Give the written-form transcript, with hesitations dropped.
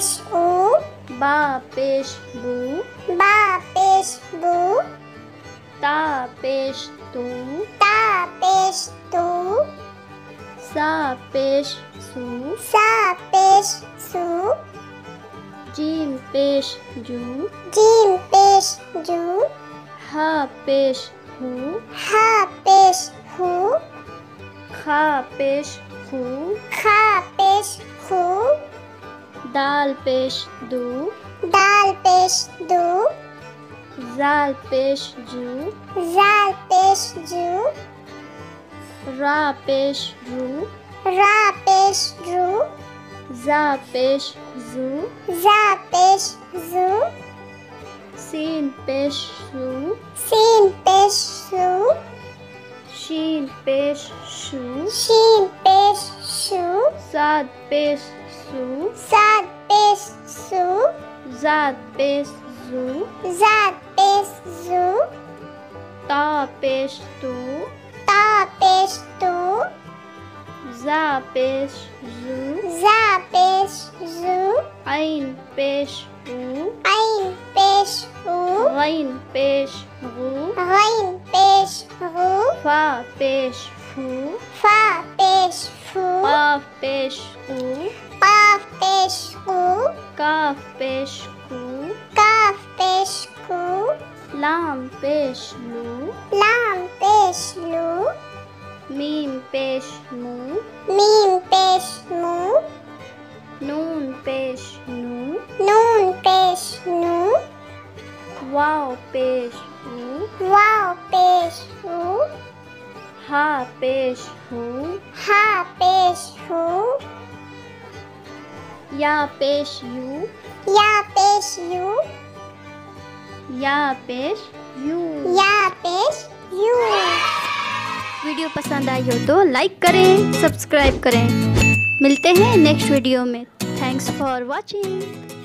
पेश ऊ, बा पेश बू, बा पेश बू, ता पेश तू, ता पेश तू, सा पेश सू, सा पेश सू, जीम पेश जू, जीम पेश जू, हा पेश हू, हा पेश हू, खा पेश खू, खा पेश खू, दाल पेश दू, दाल पेश दू, जाल पेश जू, जाल पेश जू, रा पेश रू, रा पेश रू, जा पेश जू, जा पेश जू, सीन पेश सू, सीन पेश सू, शीन पेश शू, शीन पेश शू, साद पेश सू, साद पेश सू, जाद पेश जू, जाद पेश जू, ता पेश तू, ता पेश तू, जा पेश जू, जा पेश जू, ऐन पेश ऊ, ऐन पेश ऊ, गैन पेश गू, गैन पेश गू, फा पेश फू, फा पेश फू, काफ पेश ऊ, काफ पेश ऊ, काफ पेश कू, काफ पेश कू, लाम पेश लू, लाम पेश लू, मीम पेश मू, मीम पेश मू, नून पेश नू, नून पेश नू, वाव पेश ऊ, वाव पेश ऊ, हा पेश हू, हा पेश हू, या पेश यू, या पेश यू, या पेश यू। या पेश यू। वीडियो पसंद आई हो तो लाइक करें, सब्सक्राइब करें। मिलते हैं नेक्स्ट वीडियो में। Thanks for watching.